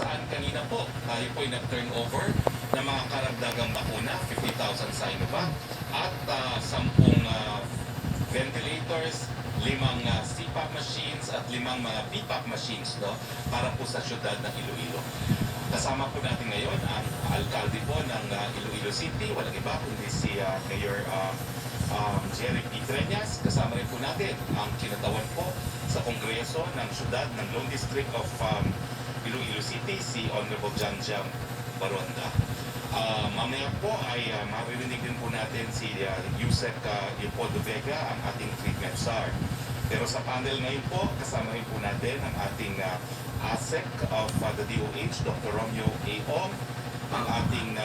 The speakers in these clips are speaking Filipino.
saan kanina po tayo po ay nag-turnover ng mga karagdagang bakuna, 50,000 Sinovac at 10 ventilators, 5 CPAP machines at 5 mga BPAP machines, no, para po sa syudad ng Iloilo. Kasama po natin ngayon ang alkalde po ng Iloilo City, walang iba kundi si Mayor Jerry P. Treñas. Kasama rin po natin ang kinatawan po sa Kongreso ng syudad ng Lone District of Iloilo City, si Honorable John Jam Baronda. Mamaya po ay maririnig din po natin si Yusek Leopoldo Vega, ang ating treatment czar. Pero sa panel ngayon po, kasama rin po natin ang ating ASEC of the DOH, Dr. Romeo A. Ong, ang ating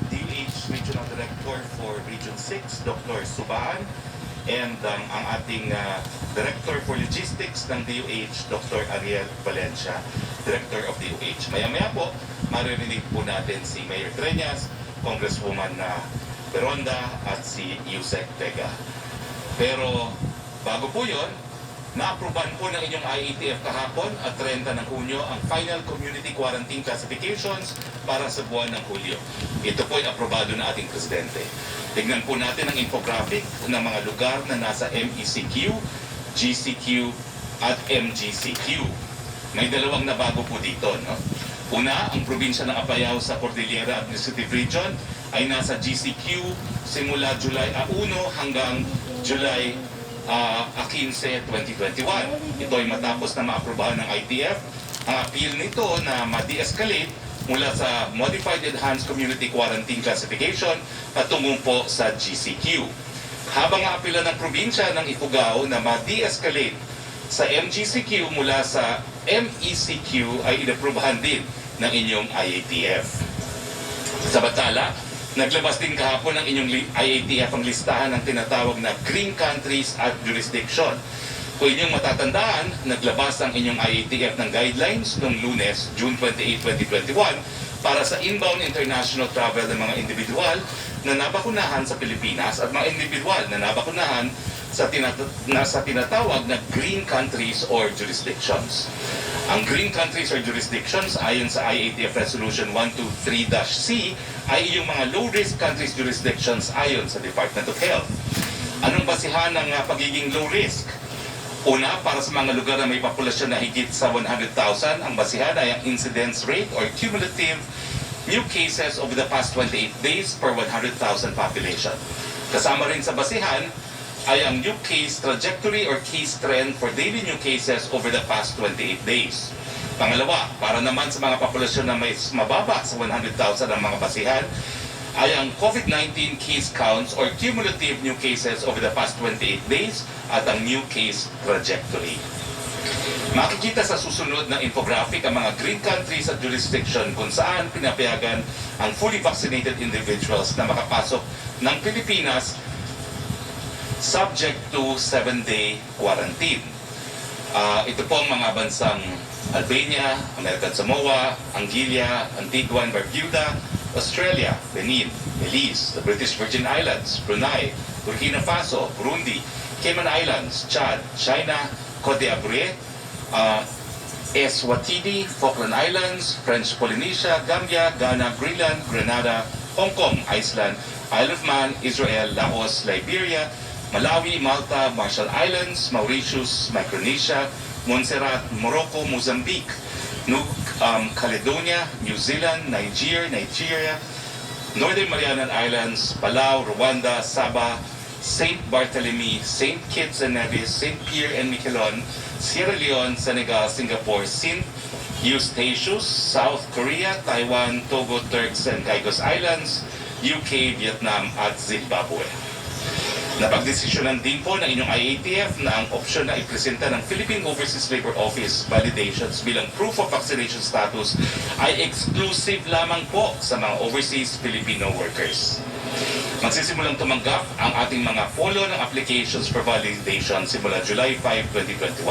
DOH Regional Director for Region 6, Dr. Subaan, and ang ating Director for Logistics ng DOH, Dr. Ariel Valencia, Director of DOH. Maya-maya po, maririnig po natin si Mayor Treñas, Congresswoman Baronda at si Yusek Vega. Pero bago po yun, na-aproban po ng inyong IATF kahapon at 30 ng Hunyo ang final community quarantine classifications para sa buwan ng Hulyo. Ito po ay aprobado ng ating Presidente. Tignan po natin ang infographic ng mga lugar na nasa MECQ, GCQ at MGCQ. May dalawang nabago po dito, no? Una, ang probinsya ng Apayao sa Cordillera Administrative Region ay nasa GCQ simula July 1 hanggang July 15, 2021. Ito ay matapos na maaprobahan ng ITF. Ang appeal nito na ma-de-escalate mula sa Modified Enhanced Community Quarantine Classification patungong po sa GCQ. Habang aapila ng probinsya ng Ifugao na ma-de-escalate sa MGCQ mula sa MECQ ay inaprubahan din ng inyong IATF. Sa batala, naglabas din kahapon ng inyong IATF ang listahan ng tinatawag na green countries at jurisdiction. Kung inyong matatandaan, naglabas ang inyong IATF ng guidelines noong Lunes, June 28, 2021 para sa inbound international travel ng mga individual na nabakunahan sa Pilipinas at mga individual na nabakunahan sa tinatawag na green countries or jurisdictions. Ang green countries or jurisdictions ayon sa IATF Resolution 123-C ay yung mga low-risk countries jurisdictions ayon sa Department of Health. Anong basihan ng pagiging low-risk? Una, para sa mga lugar na may populasyon na higit sa 100,000, ang basihan ay ang incidence rate or cumulative new cases over the past 28 days per 100,000 population. Kasama rin sa basihan ay ang new case trajectory or case trend for daily new cases over the past 28 days. Pangalawa, para naman sa mga populasyon na may mababa sa 100,000 ang mga basihan, ay ang COVID-19 case counts or cumulative new cases over the past 28 days at ang new case trajectory. Makikita sa susunod na infographic ang mga green countries at jurisdiction kung saan pinapayagan ang fully vaccinated individuals na makapasok ng Pilipinas subject to 7-day quarantine. Ito po ang mga bansang Albania, American Samoa, Anguilla, Antigua and Barbuda, Australia, Benin, Belize, the British Virgin Islands, Brunei, Burkina Faso, Burundi, Cayman Islands, Chad, China, Cote d'Ivoire, Eswatini, Falkland Islands, French Polynesia, Gambia, Ghana, Greenland, Grenada, Hong Kong, Iceland, Isle of Man, Israel, Laos, Liberia, Malawi, Malta, Marshall Islands, Mauritius, Micronesia, Montserrat, Morocco, Mozambique, New Caledonia, New Zealand, Nigeria, Northern Marianan Islands, Palau, Rwanda, Sabah, St. Barthélemy, St. Kitts and Nevis, St. Pierre and Miquelon, Sierra Leone, Senegal, Singapore, St. Eustatius, South Korea, Taiwan, Togo, Turks and Caicos Islands, UK, Vietnam at Zimbabwe. Napagdesisyonan din po ng inyong IATF na ang opsyon na ipresenta ng Philippine Overseas Labor Office validations bilang proof of vaccination status ay exclusive lamang po sa mga overseas Filipino workers. Magsisimulang tumanggap ang ating mga polo ng applications for validation simula July 5, 2021.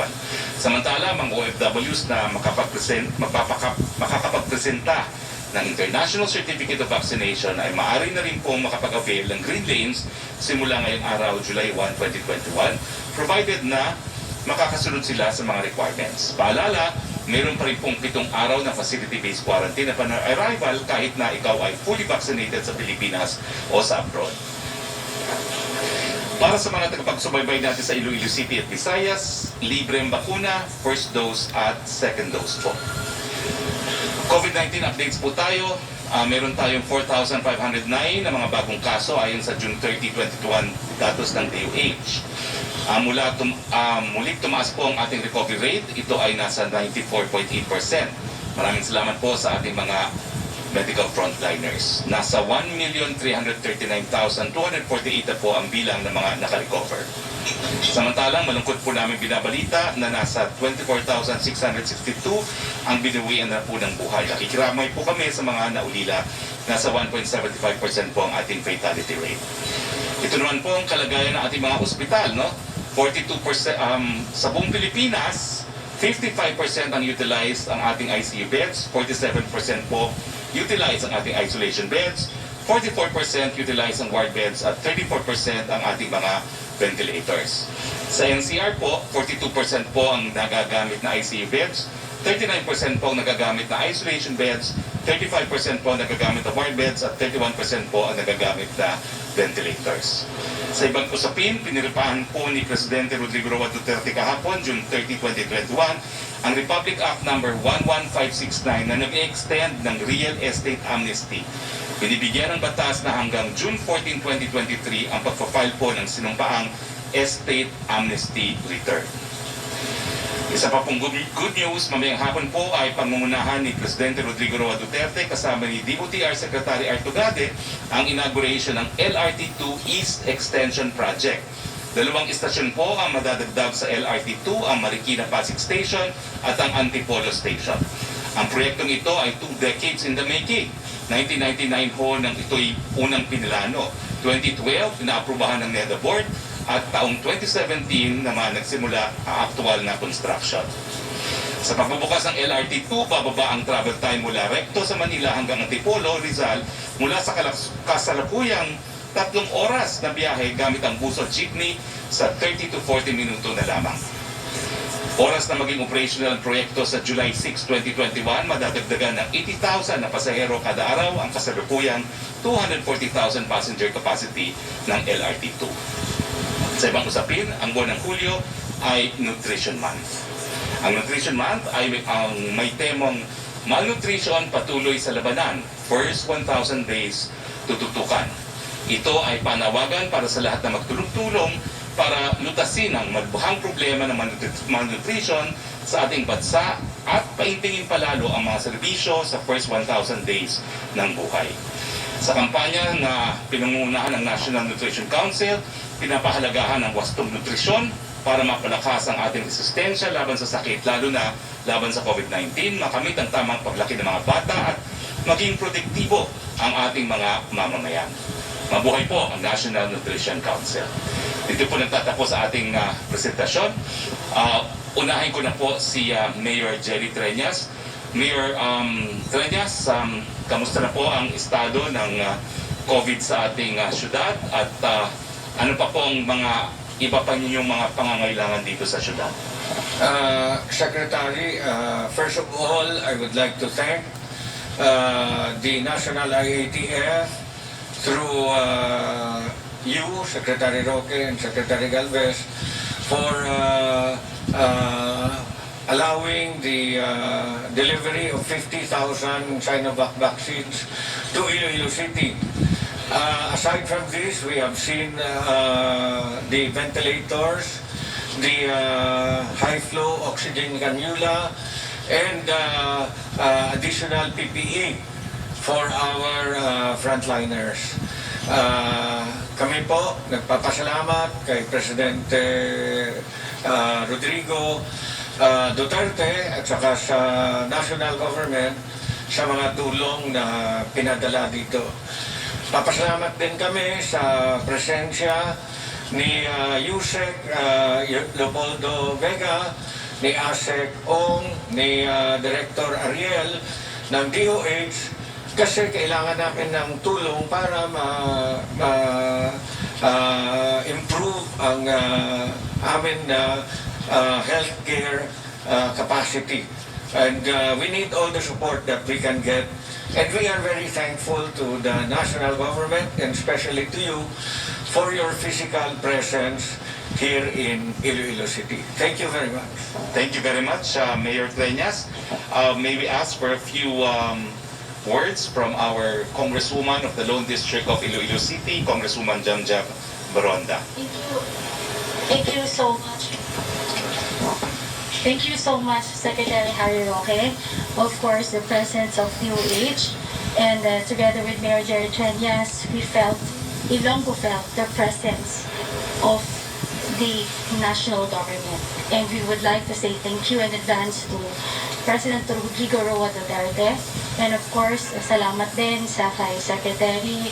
Samantala, mga OFWs na makakapagpresenta ng International Certificate of Vaccination ay maaari na rin pong makapag-avail ng Green Lanes simula ngayong araw, July 1, 2021, provided na makakasunod sila sa mga requirements. Paalala, meron pa rin pong 7 araw na facility-based quarantine upon arrival kahit na ikaw ay fully vaccinated sa Pilipinas o sa abroad. Para sa mga tagapagsubaybay natin sa Iloilo City at Visayas, libre ang bakuna, first dose at second dose po. COVID-19 updates po tayo. Meron tayong 4,509 na mga bagong kaso ayon sa June 30, 2021 datos ng DOH. Muling tumaas po ang ating recovery rate. Ito ay nasa 94.8%. Maraming salamat po sa ating mga medical frontliners. Nasa 1,339,248 na po ang bilang ng mga nakarecover. Samantalang malungkot po namin binabalita na nasa 24,662 ang binawian na po ng buhay. Nakikiramay po kami sa mga naulila. Nasa 1.75% po ang ating fatality rate. Ito naman po ang kalagayan ng ating mga ospital, no? 42% sa buong Pilipinas, 55% ang utilized ang ating ICU beds, 47% po utilized ang ating isolation beds, 44% utilized ang ward beds at 34% ang ating mga ventilators. Sa NCR po, 42% po ang nagagamit na ICU beds, 39% po ang nagagamit na isolation beds, 35% po ang nagagamit na ward beds at 31% po ang nagagamit na ventilators. Sa ibang usapin, piniripahan po ni Presidente Rodrigo Roque Duterte kahapon, June 30, 2021, ang Republic Act No. 11569 na nag-extend ng real estate amnesty. Binibigyan ng batas na hanggang June 14, 2023 ang pagpa-file po ng sinumpaang estate amnesty return. Isa pa pong good news, mamayang hapon po ay pangungunahan ni Presidente Rodrigo Roque Duterte kasama ni DOTR Secretary Artugade ang inauguration ng LRT2 East Extension Project. 2 istasyon po ang madadagdag sa LRT2, ang Marikina Pasig Station at ang Antipolo Station. Ang proyektong ito ay 2 decades in the making. 1999 ho nang ito'y unang pinilano. 2012, pinaaprubahan ng NEDA Board at taong 2017 naman nagsimula ang aktual na construction. Sa pagbubukas ng LRT2, bababa ang travel time mula Recto sa Manila hanggang Antipolo, Rizal, mula sa kasalukuyang 3 oras na biyahe gamit ang bus o jeepney sa 30 to 40 minuto na lamang. Oras na maging operational ang proyekto sa July 6, 2021, madadagdagan ng 80,000 na pasahero kada araw ang kasalukuyang 240,000 passenger capacity ng LRT2. Sa ibang usapin, ang buwan ng Hulyo ay Nutrition Month. Ang Nutrition Month ay may temong malnutrition patuloy sa labanan, first 1,000 days tututukan. Ito ay panawagan para sa lahat na magtulong-tulong para lutasin ang magbuhang problema ng malnutrition sa ating bansa at paintingin palalo ang mga serbisyo sa first 1,000 days ng buhay. Sa kampanya na pinangunahan ng National Nutrition Council, pinapahalagahan ang wastong nutrisyon para mapalakas ang ating resistensya laban sa sakit, lalo na laban sa COVID-19, makamit ang tamang paglaki ng mga bata at maging produktibo ang ating mga mamamayan. Mabuhay po ang National Nutrition Council. Dito po nagtatapos sa ating presentasyon. Unahin ko na po si Mayor Jerry Treñas. Mayor Treñas, kamusta na po ang estado ng COVID sa ating syudad at ano pa po ang mga iba pa ninyong mga pangangailangan dito sa syudad? Secretary, first of all, I would like to thank the National IATF through you, Secretary Roque and Secretary Galvez, for allowing the delivery of 50,000 Sinovac vaccines to Iloilo City. Aside from this, we have seen the ventilators, the high-flow oxygen cannula, and additional PPE for our frontliners. Kami po nagpapasalamat kay Presidente Rodrigo Duterte at saka sa national government sa mga tulong na pinadala dito. Papasalamat din kami sa presensya ni Yusek Leopoldo Vega, ni Asek Ong, ni Director Ariel ng DOH kasi kailangan namin ng tulong para improve ang amin na healthcare capacity. And we need all the support that we can get. And we are very thankful to the national government and especially to you for your physical presence here in Iloilo City. Thank you very much. Thank you very much, Mayor Treñas. May we ask for a few words from our Congresswoman of the Lone District of Iloilo City, Congresswoman Jamjam Baronda. Thank you. Thank you so much. Thank you so much, Secretary Harry Roque. Of course, the presence of DOH and together with Mayor Jerry Treñas, Ilonggo felt the presence of the national government. And we would like to say thank you in advance to President Rodrigo Roa Duterte. And of course, salamat din sa kay Secretary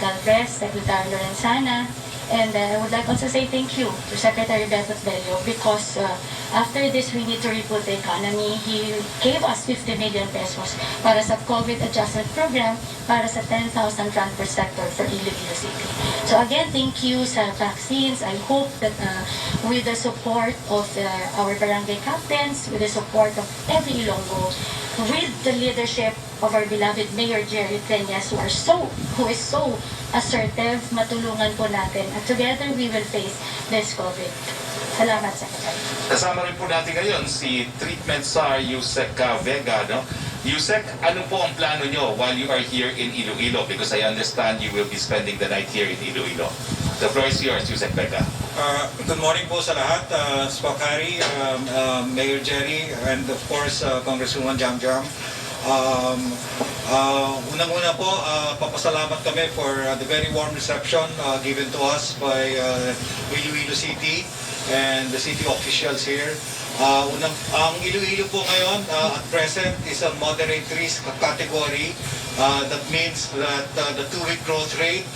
Galvez, Secretary Lorenzana. And I would like also say thank you to Secretary Beto Bello because after this we need to rebuild the economy. He gave us 50 million pesos para sa COVID adjustment program para sa 10,000 rand per sector for Iloilo City. So again, thank you sa vaccines. I hope that with the support of our barangay captains, with the support of every Ilonggo, with the leadership of our beloved Mayor Jerry Treñas who is so assertive, matulungan po natin at together we will face this COVID. Salamat, Secretary. Kasama rin po natin ngayon si Treatment Czar Yusek Vega. No? Yusek, ano po ang plano nyo while you are here in Iloilo? Because I understand you will be spending the night here in Iloilo. The floor is yours, Yusek Vega. Good morning po sa lahat, Spokary, Mayor Jerry, and of course, Congresswoman Jamjam. Unang-una po, papasalamat kami for the very warm reception given to us by Iloilo City and the city officials here. Ang Iloilo po ngayon at present is a moderate risk category. That means that the two-week growth rate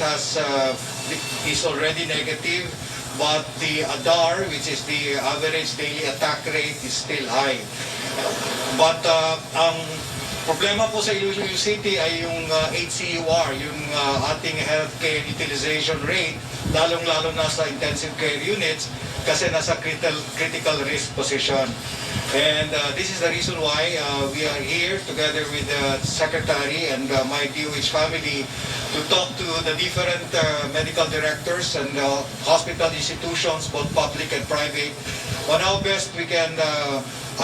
is already negative, but the ADAR, which is the average daily attack rate, is still high. But ang problema po sa Iloilo City ay yung HCUR, yung ating healthcare utilization rate, lalong-lalo na sa intensive care units kasi nasa critical risk position. And this is the reason why we are here together with the Secretary and my DOH family to talk to the different medical directors and hospital institutions, both public and private, on how best we can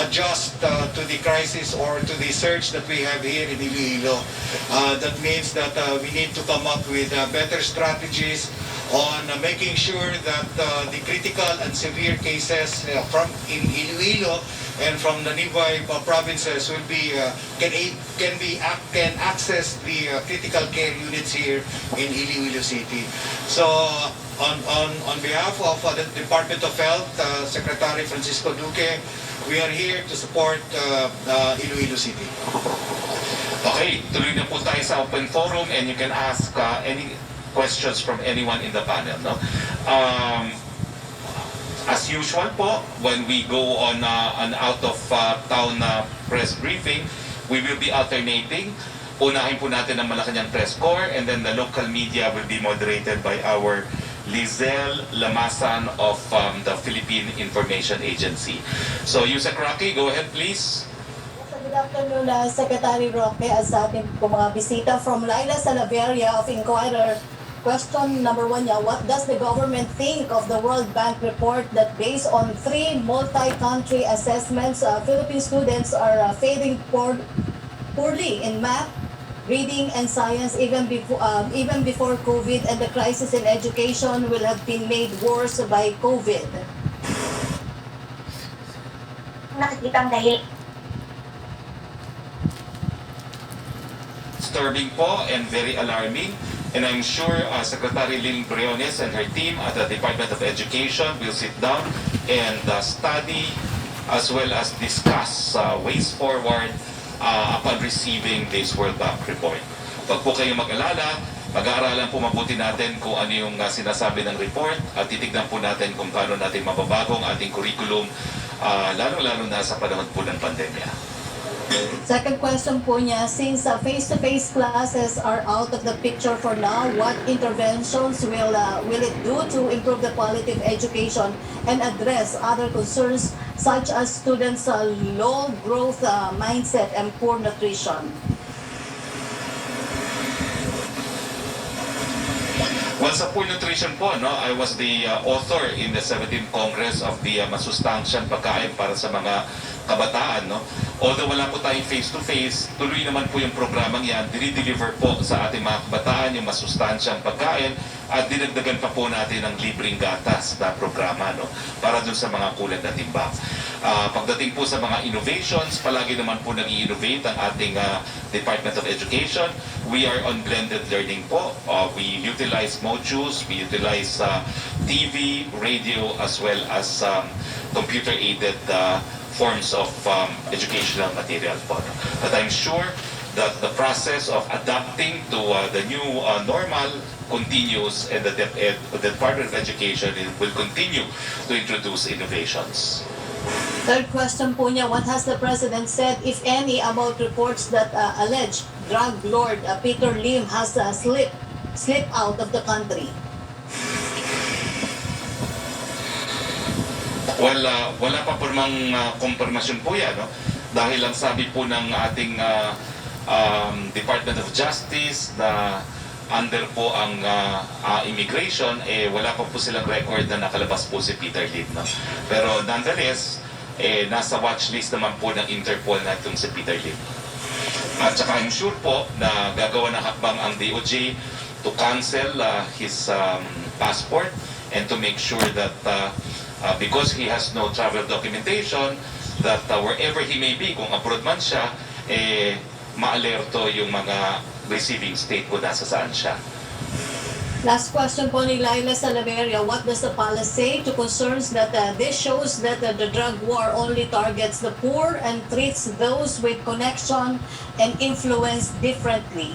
adjust to the crisis or to the surge that we have here in Iloilo. That means that we need to come up with better strategies on making sure that the critical and severe cases from in Iloilo and from the nearby provinces will be can access the critical care units here in Iloilo City. So on behalf of the Department of Health, Secretary Francisco Duque, we are here to support Iloilo City. Okay, tuloy na po tayo sa open forum and you can ask any questions from anyone in the panel. No? As usual po, when we go on an out-of-town press briefing, we will be alternating. Unahin po natin ang Malacanang press corps and then the local media will be moderated by our Lizelle Lamasan of the Philippine Information Agency. So, Yusek Roque, go ahead please. Good afternoon, Secretary Roque, at sa ating po mga bisita from Laila Salaveria of Inquirer. Question number 1 niya, what does the government think of the World Bank report that based on 3 multi-country assessments, Philippine students are failing poorly in math, reading, and science even before COVID, and the crisis in education will have been made worse by COVID? Nakikitang dahi. Disturbing po and very alarming. And I'm sure Secretary Lynn Briones and her team at the Department of Education will sit down and study as well as discuss ways forward upon receiving this World Bank report. Huwag po kayong mag-alala, pag-aaralan po mabuti natin kung ano yung sinasabi ng report at titignan po natin kung paano natin mababago ang ating curriculum, lalo-lalo na sa panahon po ng pandemya. Second question po niya, since face-to-face classes are out of the picture for now, what interventions will it do to improve the quality of education and address other concerns such as students' low growth mindset and poor nutrition? Well, sa poor nutrition po, no, I was the author in the 17th Congress of the masustansyang pagkain para sa mga kabataan. No? Although wala po tayong face-to-face, tuloy naman po yung programang yan. Dinideliver po sa ating mga kabataan yung masustansyang pagkain at dinagdagan pa po natin ng libreng gatas na programa, no? Para dun sa mga kulang na timbang. Pagdating po sa mga innovations, palagi naman po nag-i-innovate ang ating Department of Education. We are on blended learning po. We utilize modules, we utilize TV, radio, as well as computer-aided forms of educational material po. But I'm sure that the process of adapting to the new normal continues, and the Department of Education will continue to introduce innovations. Third question po niya, what has the President said, if any, about reports that allege drug lord Peter Lim has slipped out of the country? Well, wala pa po namang kumpirmasyon po yan, no? Dahil ang sabi po ng ating Department of Justice na under po ang immigration, wala pa po silang record na nakalabas po si Peter Lim. No? Pero nonetheless, nasa watchlist naman po ng Interpol na itong si Peter Lim. At saka I'm sure po na gagawa ng hakbang ang DOJ to cancel his passport and to make sure that because he has no travel documentation, that wherever he may be, kung abroad man siya, ma-alerto yung mga receiving state kung nasa saan siya. Last question po ni Laila Salaveria, what does the palace say to concerns that this shows that the drug war only targets the poor and treats those with connection and influence differently?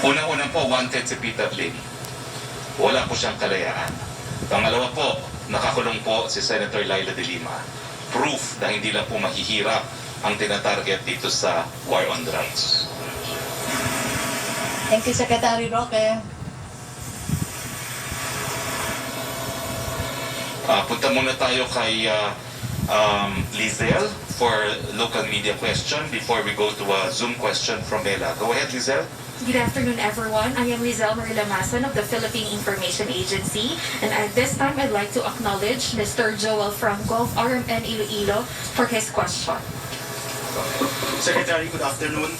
Unang-unang po, wanted si Peter Lim. Wala po siyang kalayaan. Pangalawa po, nakakulong po si Senator Laila de Lima. Proof na hindi lang po mahihirap ang tinatarget dito sa war on drugs. Thank you, Secretary Roque. Punta muna tayo kay Lizelle for local media question before we go to a Zoom question from Mela. Go ahead, Lizelle. Good afternoon, everyone. I am Lizelle Marilamason of the Philippine Information Agency, and at this time, I'd like to acknowledge Mr. Joel Franco of RMN Iloilo for his question. Secretary, good afternoon.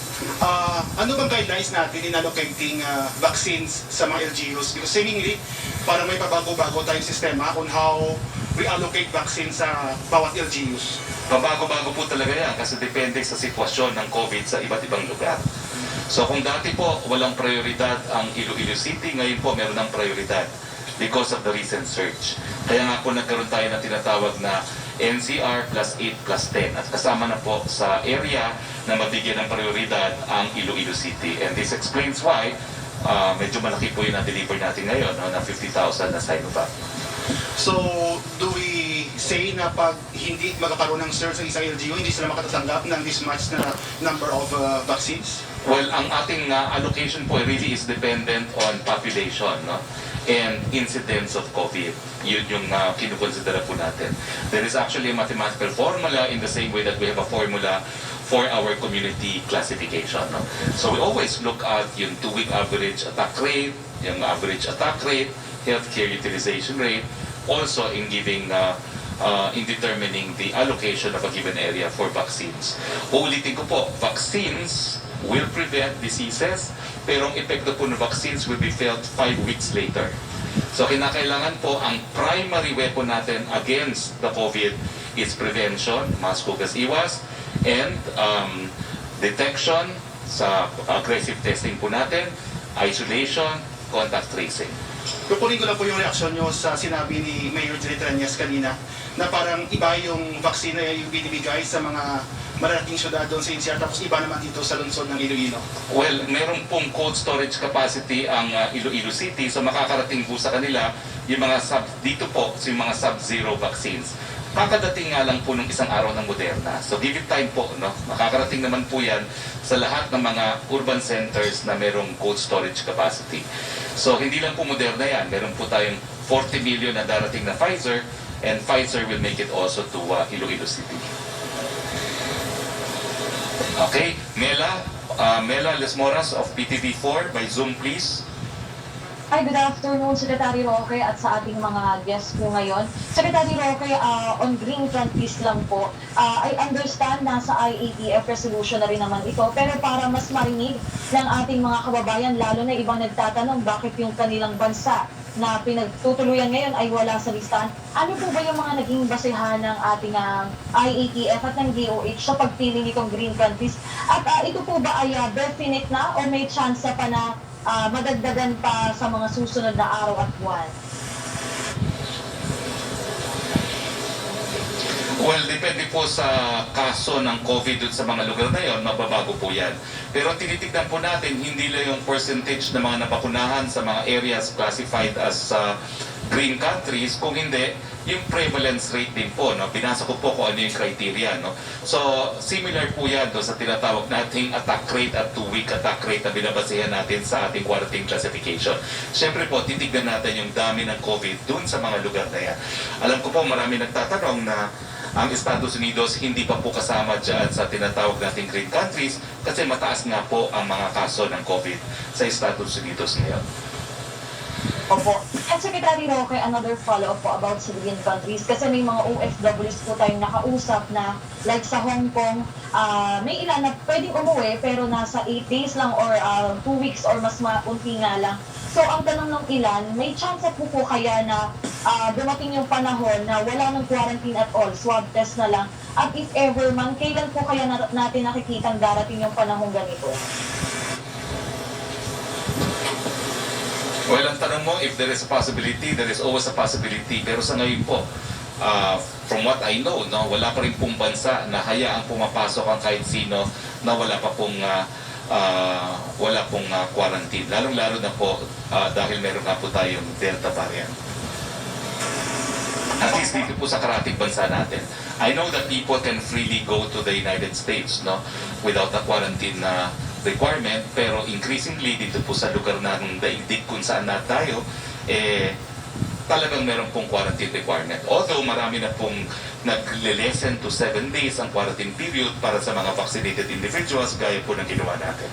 Ano bang guidelines natin in allocating vaccines sa mga LGUs? Because seemingly, parang may pabago-bago tayong sistema on how we allocate vaccines sa bawat LGUs. Pabago-bago po talaga yan kasi depende sa sitwasyon ng COVID sa iba't ibang lugar. So kung dati po walang prioridad ang Iloilo City, ngayon po meron ng prioridad because of the recent surge. Kaya nga po nagkaroon tayo ng tinatawag na NCR plus 8 plus 10 at kasama na po sa area na mabigyan ng prioridad ang Iloilo City. And this explains why medyo malaki po yung na-deliver natin ngayon, no, na 50,000 na Sinovac. So, do we say na pag hindi magkakaroon ng surge sa isang LGU, hindi sila makatatanggap ng this much na number of vaccines? Well, ang ating allocation po really is dependent on population, no? And incidence of COVID. Yun yung kinukonsidera po natin. There is actually a mathematical formula in the same way that we have a formula for our community classification. No? So we always look at yung 2-week average attack rate, yung average attack rate, healthcare utilization rate, also in giving in determining the allocation of a given area for vaccines. Uulitin ko po, vaccines will prevent diseases, pero ang epekto po ng vaccines will be felt 5 weeks later. So kinakailangan po ang primary weapon natin against the COVID is prevention, mask, hugas, iwas, and detection sa aggressive testing po natin, isolation, contact tracing. Kukunin ko lang po yung reaksyon nyo sa sinabi ni Mayor Jerry Trias kanina na parang iba yung vaccine na yung binibigay sa mga malalaking syudad doon sa NCR tapos iba naman dito sa lungsod ng Iloilo. Well, meron pong cold storage capacity ang Iloilo City, so makakarating po sa kanila yung mga dito po, yung mga sub-zero vaccines. Kakadating nga lang po ng isang araw ng Moderna. So give it time po, no? Makakarating naman po yan sa lahat ng mga urban centers na merong cold storage capacity. So hindi lang po Moderna yan. Meron po tayong 40 million na darating na Pfizer, and Pfizer will make it also to Iloilo City. Okay, Mela Lesmoras of PTV4 by Zoom, please. Hi, good afternoon, Secretary Roque at sa ating mga guests po ngayon. Secretary Roque, on green front list lang po. I understand na sa IATF resolution na rin naman ito, pero para mas marinig ng ating mga kababayan, lalo na ibang nagtatanong bakit yung kanilang bansa na pinagtutuluyan ngayon ay wala sa listahan. Ano po ba yung mga naging basehan ng ating IATF at ng DOH sa pagpili nitong green front list? At ito po ba ay definite na o may chance pa na madagdagan pa sa mga susunod na araw at buwan? Well, depende po sa kaso ng COVID dun sa mga lugar na yon, mababago po yan. Pero tinitignan po natin, hindi lang yung percentage ng mga napakunahan sa mga areas classified as green countries, kung hindi, yung prevalence rate din po, no? Binasa ko po kung ano yung criteria, no? So, similar po yan do sa tinatawag nating attack rate at 2-week attack rate na binabasehan natin sa ating quarantine classification. Siyempre po, titignan natin yung dami ng COVID dun sa mga lugar na yan. Alam ko po, marami nagtatanong na ang Estados Unidos hindi pa po kasama dyan sa tinatawag nating green countries kasi mataas nga po ang mga kaso ng COVID sa Estados Unidos ngayon. Opo. At Secretary Roque, another follow-up po about sa green countries kasi may mga OFWs po tayong nakausap na like sa Hong Kong, may ilan na pwedeng umuwi pero nasa 8 days lang or 2 weeks or mas maunti nga lang. So ang tanong ng ilan, may chance po kaya na dumating yung panahon na wala ng quarantine at all, swab test na lang. At if ever man, kailan po kaya natin nakikitang darating yung panahon ganito? Well, ang tanong mo, if there is a possibility, there is always a possibility. Pero sa ngayon po, from what I know, no, wala pa rin pong bansa na hayaang pumapasok ang kahit sino na wala pong quarantine. Lalong-lalo na po dahil meron nga po tayong Delta variant. At least dito po sa karating bansa natin. I know that people can freely go to the United States, no, without a quarantine requirement, pero increasingly dito po sa lugar ng daigdig kung saan na tayo, talagang meron pong quarantine requirement. Although marami na pong nag-lessen to 7 days ang quarantine period para sa mga vaccinated individuals gaya po ng ginawa natin.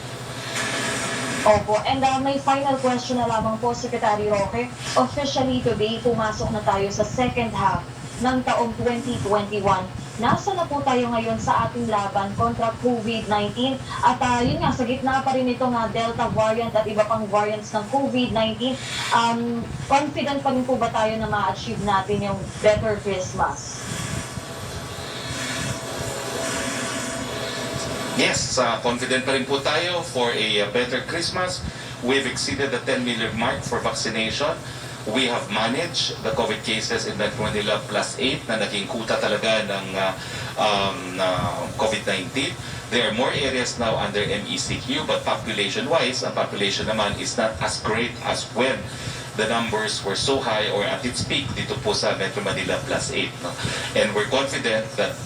Opo, and may final question na lamang po, Secretary Roque. Officially today, pumasok na tayo sa second half ng taong 2021. Nasa na po tayo ngayon sa ating laban kontra COVID-19 at yun nga, sa gitna pa rin itong Delta variant at iba pang variants ng COVID-19, confident pa rin po ba tayo na ma-achieve natin yung better Christmas? Yes, confident pa rin po tayo for a better Christmas. We've exceeded the 10 million mark for vaccination. We have managed the COVID cases in Metro Manila +8 na naging kuta talaga ng COVID-19. There are more areas now under MECQ, but population-wise, ang population naman is not as great as when the numbers were so high or at its peak dito po sa Metro Manila +8. No? And we're confident that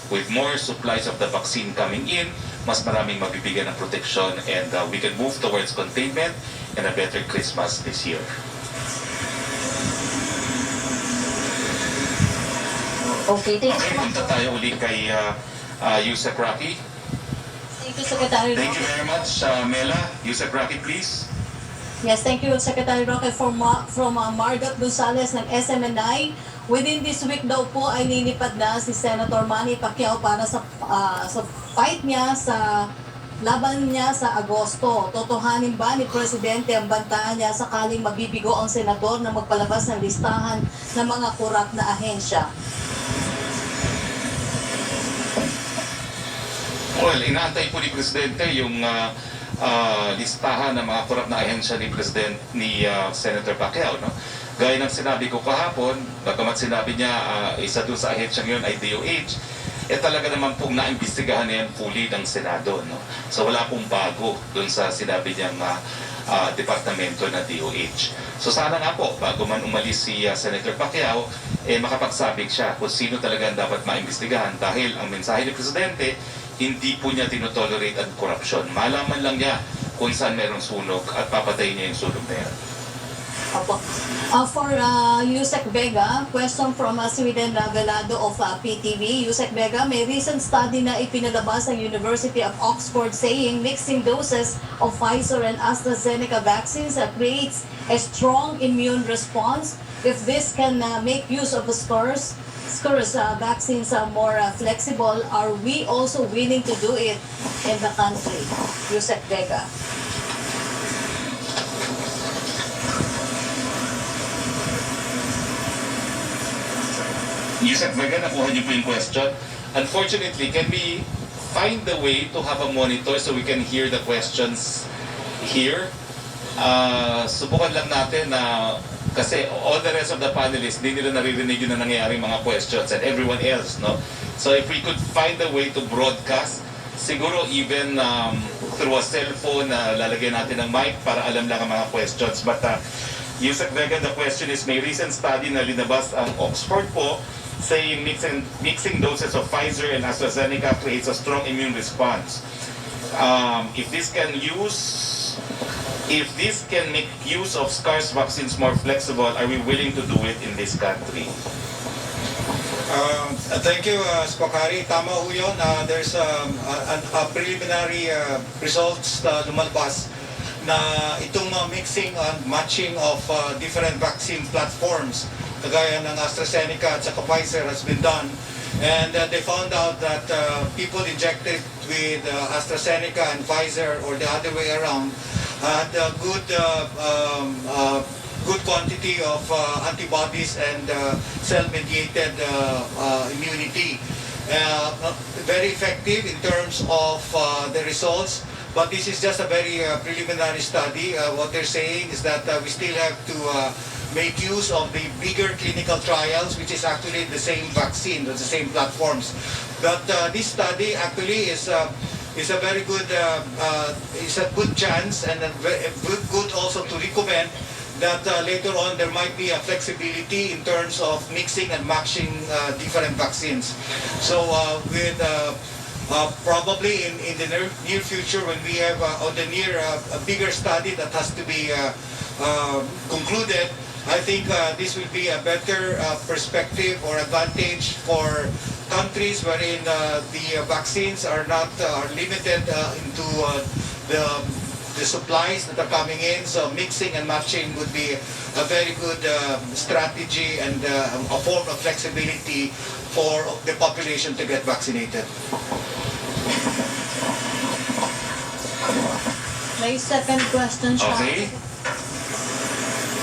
with more supplies of the vaccine coming in, mas maraming mabibigyan ng protection and we can move towards containment and a better Christmas this year. Okay, thank you. Punta tayo uli kay Yusek Roque. Thank you, Secretary Thank you Roque. very much, Mela. Yusek Roque, please. Yes, thank you, Secretary Roque, from Margot Gonzales ng SMNI. Within this week daw po ay lilipad na si Senator Manny Pacquiao para sa fight niya sa laban niya sa Agosto. Totohanin ba ni Presidente ang bantaan niya sakaling mabibigo ang senador na magpalabas ng listahan ng mga korap na ahensya? Well, inaantay po ni Presidente yung listahan ng mga korap na ahensya ni Senator Pacquiao, no? Gaya ng sinabi ko kahapon, bagamat sinabi niya isa doon sa ahensya ngayon ay DOH, talaga naman pong naimbestigahan na yan fully ng Senado, no? So wala pong bago doon sa sinabi niyang departamento na DOH. So sana nga po, bago man umalis si Senator Pacquiao, makapagsabik siya kung sino talaga ang dapat maimbestigahan dahil ang mensahe ni Presidente, hindi po niya tinotolerate ang korupsyon. Malaman lang niya kung saan merong sunog at papatayin niya yung sunog na yan. Opo. For Yusek Vega, question from Sweden Velado of PTV. Yusek Vega, may recent study na ipinalabas ng University of Oxford saying mixing doses of Pfizer and AstraZeneca vaccines creates a strong immune response. If this can make use of the SCARS vaccines are more flexible, are we also willing to do it in the country? Yusek Vega. Yusek Vega, nakuha niyo po yung question. Unfortunately, can we find the way to have a monitor so we can hear the questions here? Subukan lang natin na kasi all the rest of the panelists, hindi nila naririnig yung nangyayaring mga questions and everyone else, no? So if we could find a way to broadcast, siguro even through a cellphone na lalagyan natin ng mic para alam lang ang mga questions. But Yusek Vega, the question is, may recent study na linabas ang Oxford po saying mixing doses of Pfizer and AstraZeneca creates a strong immune response. If this can make use of SCARS vaccines more flexible, are we willing to do it in this country? Thank you, Spokari. Tama ho yun. There's a preliminary results na lumalabas na itong mixing and matching of different vaccine platforms kagaya ng AstraZeneca at saka Pfizer has been done. And they found out that people injected with AstraZeneca and Pfizer or the other way around had good quantity of antibodies and cell-mediated immunity. Very effective in terms of the results, but this is just a very preliminary study. What they're saying is that we still have to make use of the bigger clinical trials, which is actually the same vaccine, the same platforms. But this study actually is a very good, is a good chance and good also to recommend that later on there might be a flexibility in terms of mixing and matching different vaccines. So with probably in the near future when we have on the near a bigger study that has to be concluded, I think this will be a better perspective or advantage for countries wherein the vaccines are not limited into the supplies that are coming in. So mixing and matching would be a very good strategy and a form of flexibility for the population to get vaccinated. May second question siya. Okay.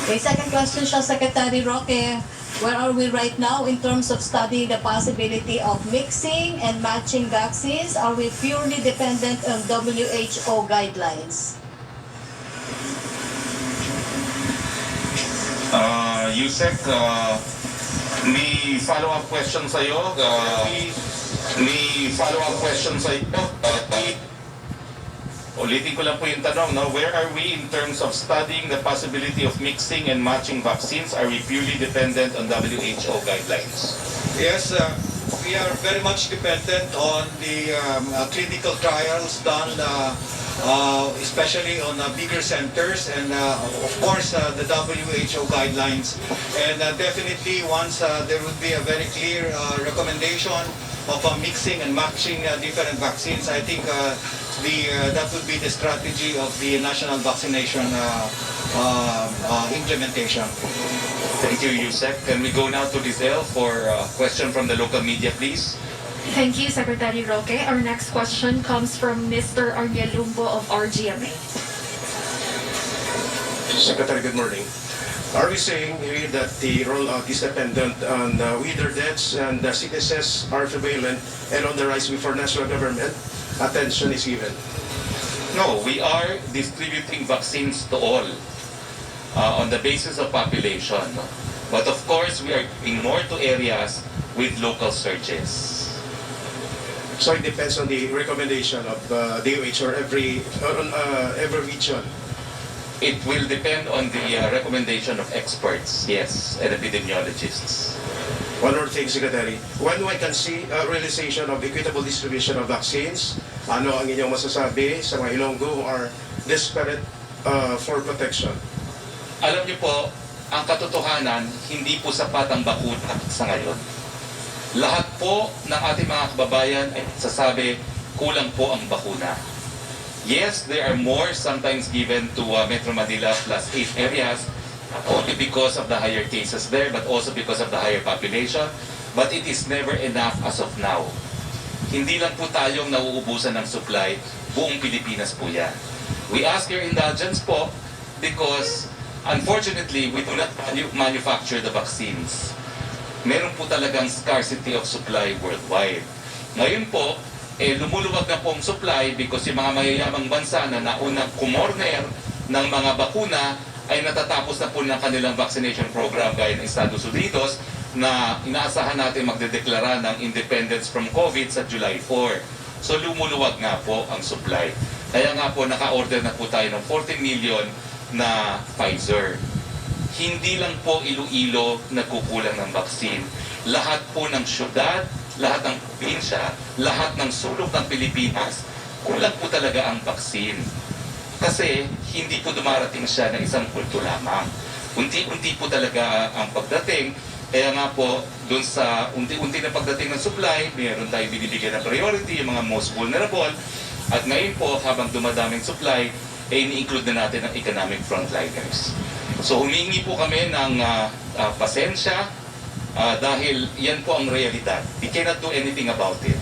May second question siya, Secretary Roque. Where are we right now in terms of studying the possibility of mixing and matching vaccines? Are we purely dependent on WHO guidelines? Yusek, may follow-up question sa'yo. May follow-up question sa'yo. Ulitin ko lang po yung tanong, no? Where are we in terms of studying the possibility of mixing and matching vaccines? Are we purely dependent on WHO guidelines? Yes, we are very much dependent on the clinical trials done, especially on bigger centers and of course the WHO guidelines. And definitely once there would be a very clear recommendation of mixing and matching different vaccines, I think that would be the strategy of the national vaccination implementation. Thank you, Yusek. Can we go now to Giselle for a question from the local media, please? Thank you, Secretary Roque. Our next question comes from Mr. Arniel Lumbo of RGMA. Secretary, good morning. Are we saying here that the rollout is dependent on whether deaths and sicknesses are prevalent and on the rise before national government attention is given? No, we are distributing vaccines to all on the basis of population. But of course, we are giving more to areas with local surges. So it depends on the recommendation of DOH or every region. It will depend on the recommendation of experts, yes, and epidemiologists. One more thing, Secretary. When we can see a realization of equitable distribution of vaccines, ano ang inyong masasabi sa mga Ilonggo who are desperate for protection? Alam niyo po, ang katotohanan, hindi po sapat ang bakuna sa ngayon. Lahat po ng ating mga kababayan ay sasabi, kulang po ang bakuna. Yes, there are more sometimes given to Metro Manila plus 8 areas, not only because of the higher cases there, but also because of the higher population. But it is never enough as of now. Hindi lang po tayong nauubusan ng supply, buong Pilipinas po yan. We ask your indulgence po because unfortunately, we do not manufacture the vaccines. Meron po talagang scarcity of supply worldwide. Ngayon po, lumuluwag na po ang supply because yung mga mayayamang bansa na naunang kumorner ng mga bakuna ay natatapos na po ng kanilang vaccination program gaya ng Estados Unidos na inaasahan natin magdedeklara ng independence from COVID sa July 4. So lumuluwag nga po ang supply. Kaya nga po naka-order na po tayo ng 40 million na Pfizer. Hindi lang po Iloilo nagkukulang ng vaccine. Lahat po ng syudad, lahat ng probinsya, lahat ng sulok ng Pilipinas, kulang po talaga ang vaccine. Kasi hindi po dumarating siya ng isang kulto lamang. Unti-unti po talaga ang pagdating. Kaya nga po, doon sa unti-unti na pagdating ng supply, mayroon tayo binibigyan ng priority, yung mga most vulnerable. At ngayon po, habang dumadaming supply, ini-include na natin ang economic frontliners. So humingi po kami ng pasensya dahil yan po ang realidad. We cannot do anything about it.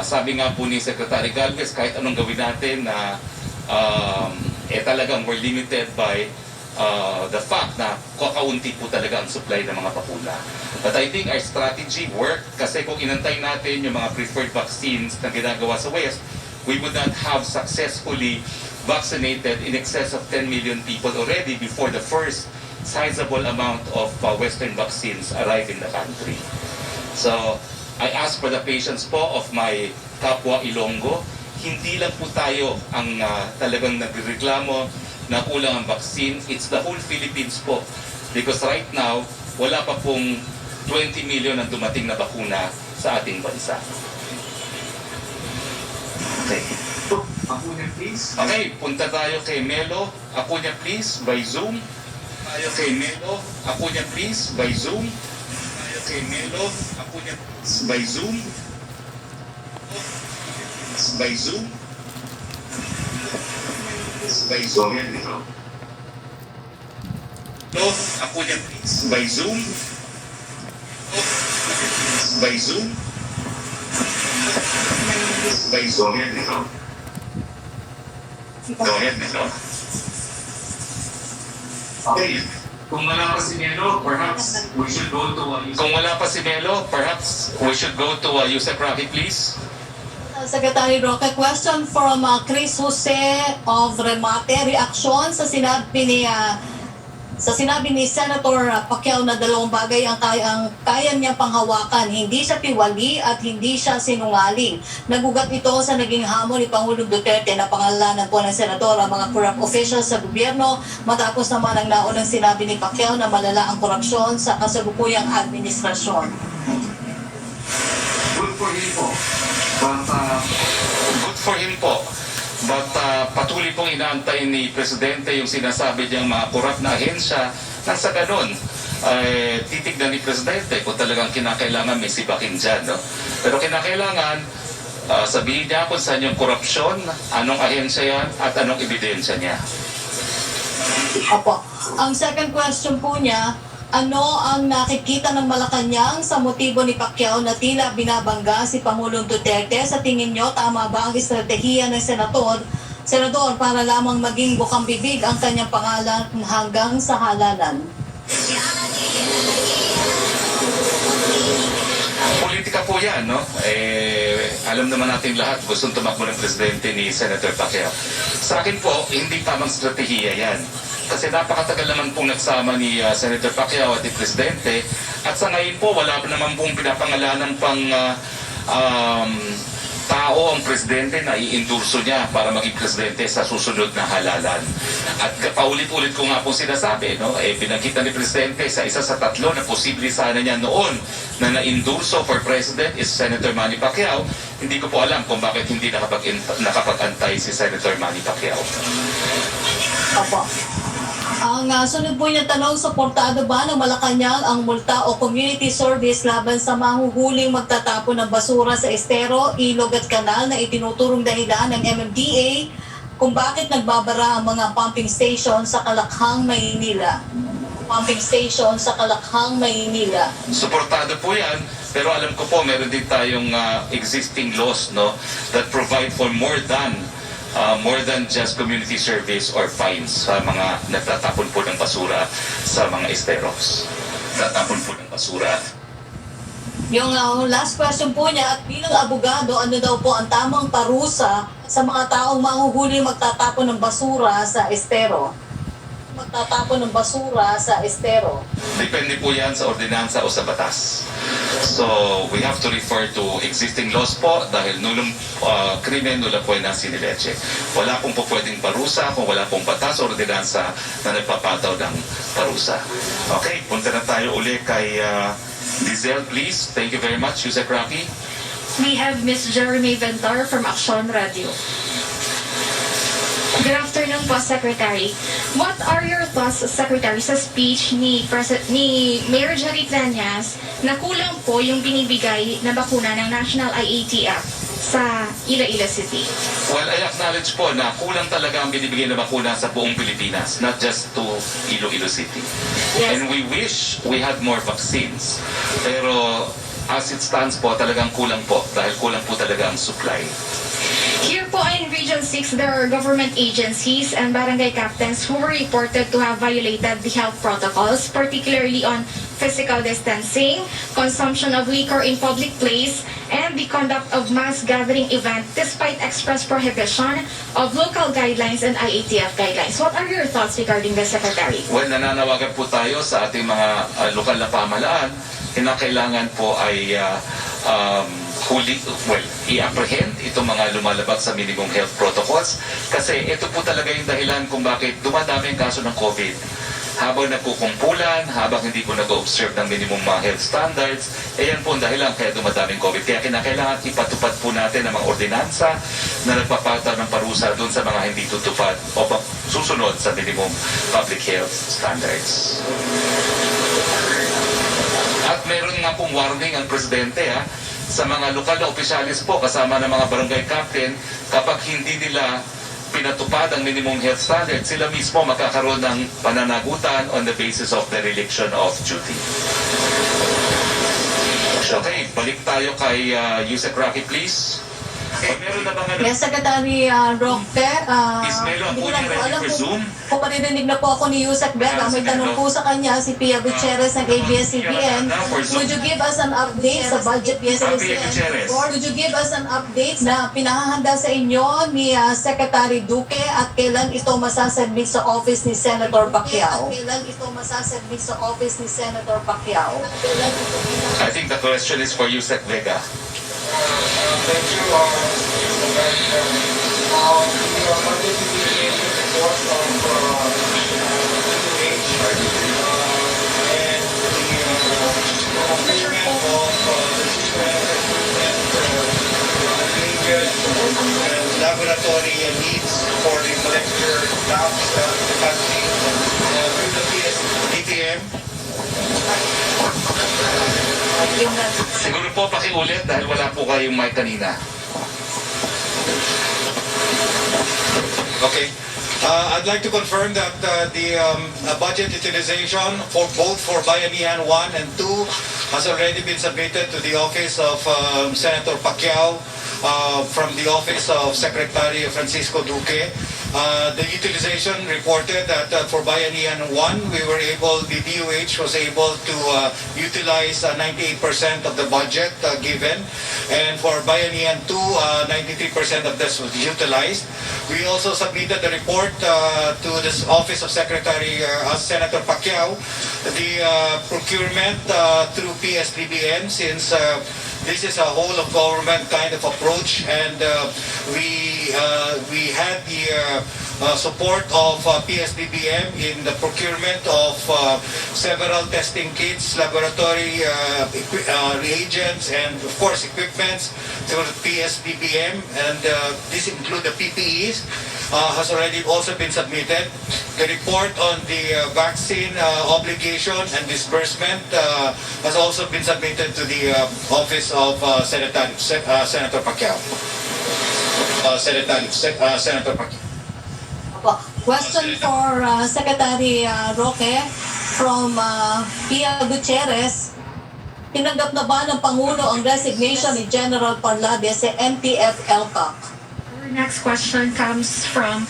Sabi nga po ni Secretary Galvez, kahit anong gawin natin na talagang we're limited by the fact na kakaunti po talaga ang supply ng mga bakuna. But I think our strategy worked kasi kung inantay natin yung mga preferred vaccines na ginagawa sa West, we would not have successfully vaccinated in excess of 10 million people already before the first sizable amount of Western vaccines arrive in the country. So, I ask for the patience po of my kapwa Ilonggo. Hindi lang po tayo ang talagang nagreklamo na kulang ang vaccine. It's the whole Philippines po. Because right now, wala pa pong 20 million ang dumating na bakuna sa ating bansa. Okay. Acuña, please. Okay, punta tayo kay Melo. Acuña, please, by Zoom. Tayo kay Melo. Acuña, please, by Zoom. Tayo kay Melo. Acuña, please, by Zoom. By Zoom. By Zoom. No, Acuña, please, by Zoom. By Zoom. By Zoom. Go ahead, Melo. Okay. Kung wala pa si Melo, perhaps we should go to Kung wala pa si Melo, perhaps we should go to Yusek Roque, please. Secretary Roque, question from Chris Jose of Remate. Reaksyon sa sinabi ni Senator Pacquiao na dalawang bagay ang kaya niyang panghawakan. Hindi siya piwali at hindi siya sinungaling. Nagugat ito sa naging hamon ni Pangulong Duterte na pangalanan po ng Senador ang mga corrupt officials sa gobyerno matapos naman ang naunang sinabi ni Pacquiao na malala ang korupsyon sa kasalukuyang administrasyon. good for him po. Good for him po. But patuloy pong inaantay ni Presidente yung sinasabi niyang mga korap na ahensya nang sa ganun. Titignan ni Presidente kung talagang kinakailangan may sibakin dyan. No? Pero kinakailangan sabihin niya kung saan yung korupsyon, anong ahensya yan at anong ebidensya niya. Opo. Ang second question po niya, ano ang nakikita ng Malacanang sa motibo ni Pacquiao na tila binabangga si Pangulong Duterte? Sa tingin niyo, tama ba ang estratehiya ng senador para lamang maging bukang bibig ang kanyang pangalan hanggang sa halalan? Politika po yan, no? Alam naman natin lahat, gustong tumakbo ng Presidente ni Senator Pacquiao. Sa akin po, hindi tamang estratehiya yan. Kasi napakatagal naman pong nagsama ni Senator Pacquiao at ni Presidente. At sa ngayon po, wala pa naman pong pinapangalanan pang tao ang presidente na iendurso niya para maging presidente sa susunod na halalan. At paulit-ulit ko nga po sinasabi, no? Pinakita ni presidente sa isa sa tatlo na posible sana niya noon na na-endurso for president is Senator Manny Pacquiao. Hindi ko po alam kung bakit hindi nakapag-antay si Senator Manny Pacquiao. Opo. Ang sunod po niya tanong, suportado ba ng Malacanang ang multa o community service laban sa mahuhuling magtatapon ng basura sa estero, ilog at kanal na itinuturong dahilan ng MMDA kung bakit nagbabara ang mga pumping station sa Kalakhang, Maynila? Pumping station sa Kalakhang, Maynila. Suportado po yan, pero alam ko po meron din tayong existing laws, no, that provide for more than just community service or fines sa mga nagtatapon po ng basura sa mga esteros. Nagtatapon po ng basura. Yung last question po niya, at bilang abogado, ano daw po ang tamang parusa sa mga taong mahuhuli magtatapon ng basura sa estero? Magtatapon ng basura sa estero. Depende po yan sa ordinansa o sa batas. So, we have to refer to existing laws po dahil nulong krimen, nula po na sinileche. Wala pong po pwedeng parusa kung wala pong batas o ordinansa na nagpapataw ng parusa. Okay, punta na tayo uli kay Lizelle, please. Thank you very much, Yusek Roque. We have Ms. Jeremy Ventar from Action Radio. Good afternoon po, Secretary. What are your thoughts, Secretary, sa speech ni Mayor Jerry Trillanes na kulang po yung binibigay na bakuna ng National IATF sa Iloilo City? Well, I acknowledge po na kulang talaga ang binibigay na bakuna sa buong Pilipinas, not just to Iloilo City. Yes. And we wish we had more vaccines. Pero as it stands po, talagang kulang po dahil kulang po talaga ang supply. Here po in Region 6, there are government agencies and barangay captains who were reported to have violated the health protocols, particularly on physical distancing, consumption of liquor in public place, and the conduct of mass gathering event despite express prohibition of local guidelines and IATF guidelines. What are your thoughts regarding this, Secretary? Well, nananawagan po tayo sa ating mga lokal na pamahalaan, kinakailangan po ay i-apprehend itong mga lumalabag sa minimum health protocols kasi ito po talaga yung dahilan kung bakit dumadami ang kaso ng COVID. Habang nagkukumpulan, habang hindi po nag-observe ng minimum health standards, yan po ang dahilan kaya dumadaming COVID. Kaya kinakailangan ipatupad po natin ang mga ordinansa na nagpapataw ng parusa doon sa mga hindi tutupad o susunod sa minimum public health standards. At meron nga pong warning ang presidente sa mga lokal na opisyalis po kasama ng mga barangay captain kapag hindi nila pinatupad ang minimum health standards, sila mismo makakaroon ng pananagutan on the basis of their reliction of duty. Okay, balik tayo kay Yusek Roque, please. Meron na ba nga Yes, Secretary Roque, Ismelo hindi ko lang po Acuña, alam ready for Zoom? kung maririnig na po ako ni Yusek Vega. May tanong po sa kanya si Pia Gutierrez ng ABS-CBN. Would you give us an update sa budget Pia PSLCN? Gutierrez. Or would you give us an update na pinahahanda sa inyo ni Secretary Duque at kailan ito masasubmit sa office ni Senator Pacquiao? I think the question is for Yusek Vega. Thank you, Mr. President. The budget is the report of DOH and the completion of the system changes and laboratory needs for the molecular labs in the country through the DTM. Siguro po pakiulit dahil wala po kayong mic kanina. Okay. I'd like to confirm that the budget utilization for both for Bayanihan 1 and 2 has already been submitted to the office of Senator Pacquiao from the office of Secretary Francisco Duque. The utilization reported that for Bayanihan 1, the DOH was able to utilize 98% of the budget given. And for Bayanihan 2, 93% of this was utilized. We also submitted the report to this office of Senator Pacquiao, the procurement through PSDBN since this is a whole of government kind of approach, and we had the support of PSDBM in the procurement of several testing kits, laboratory reagents, and of course equipments through the PSDBM, and this include the PPEs. Has already also been submitted. The report on the vaccine obligation and disbursement has also been submitted to the office of Senator Pacquiao. Senator Pacquiao. Question for Secretary Roque from Pia Gutierrez. Tinanggap na ba ng Pangulo ang resignation ni General Parlades sa NTF-ELCAC? Our next question comes from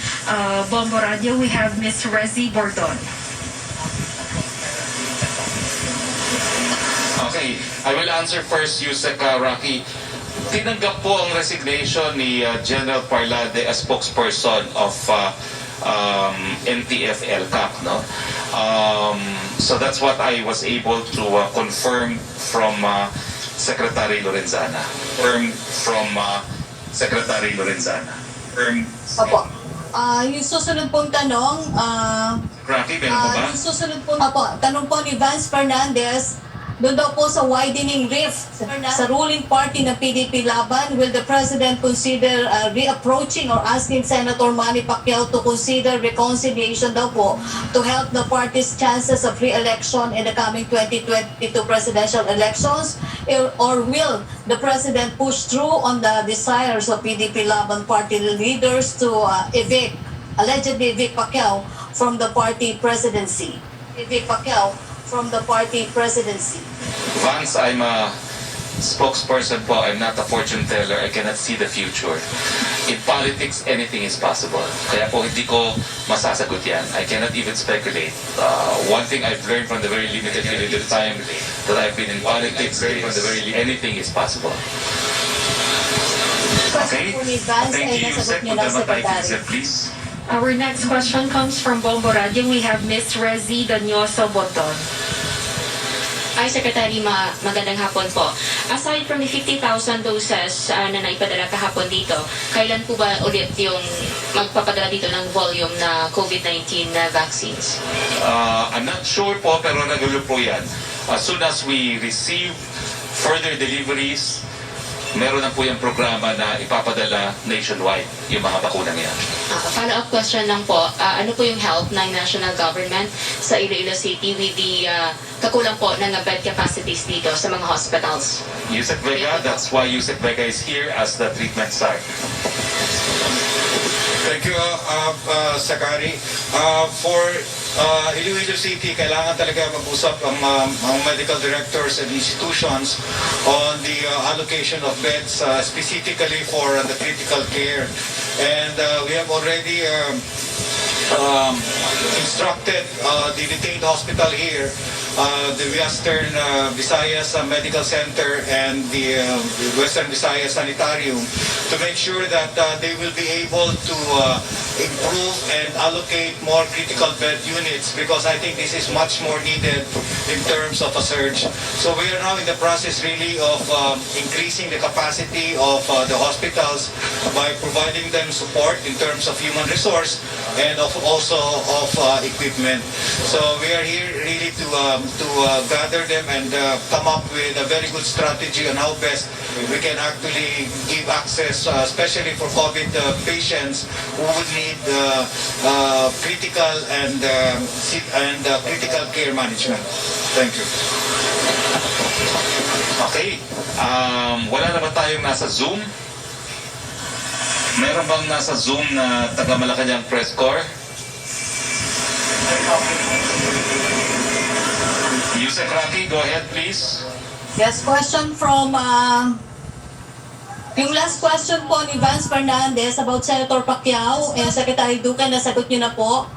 Bombo Radio. We have Ms. Rezi Bordon. Okay, I will answer first, Yusek Roque. Tinanggap po ang resignation ni General Parlade as spokesperson of NTF-ELCAC, no? So that's what I was able to confirm from Secretary Lorenzana. Secretary Lorenzana. Opo. Yung susunod pong tanong, Rocky, meron po ba? yung susunod pong, tanong po ni Vance Fernandez, doon daw po sa widening rift sa ruling party ng PDP Laban, will the President consider reapproaching or asking Senator Manny Pacquiao to consider reconciliation daw po to help the party's chances of re-election in the coming 2022 presidential elections? Or will the President push through on the desires of PDP Laban party leaders to allegedly evict Pacquiao from the party presidency? Vance, I'm a spokesperson po. I'm not a fortune teller. I cannot see the future. In politics, anything is possible. Kaya po hindi ko masasagot yan. I cannot even speculate. One thing I've learned from the very limited period of time that I've been in politics is anything is possible. Okay? Thank you, Yusek. Punta naman tayo kay Yusek, please. Our next question comes from Bombo Radio. We have Ms. Rezi Danyoso Bordon. Hi, Secretary. Magandang hapon po. Aside from the 50,000 doses na naipadala kahapon dito, kailan po ba ulit yung magpapadala dito ng volume na COVID-19 na vaccines? I'm not sure po, pero nagulo po yan. As soon as we receive further deliveries, meron na po yung programa na ipapadala nationwide yung mga bakunang yan. Follow-up question lang po, ano po yung help ng national government sa Iloilo City with the kakulang po ng bed capacities dito sa mga hospitals? Yusek Vega, that's why Yusek Vega is here as the treatment site. Thank you, Sakari. For Iloilo City, kailangan talaga mag-usap ang medical directors and institutions on the allocation of beds specifically for the critical care. And we have already instructed the detained hospital here, the Western Visayas Medical Center and the Western Visayas Sanitarium, to make sure that they will be able to improve and allocate more critical bed units, because I think this is much more needed in terms of a surge. So we are now in the process really of increasing the capacity of the hospitals by providing them support in terms of human resource and also of equipment. So we are here really to gather them and come up with a very good strategy on how best we can actually give access, especially for COVID patients who would need critical and critical care management. Thank you. Okay. Wala na ba tayong nasa Zoom? Meron bang nasa Zoom na taga-Malacanang Press Corps? Yusek Roque, go ahead please. Yes, question from yung last question po ni Vance Fernandez about Senator Pacquiao and Secretary Duque, nasagot niyo na po.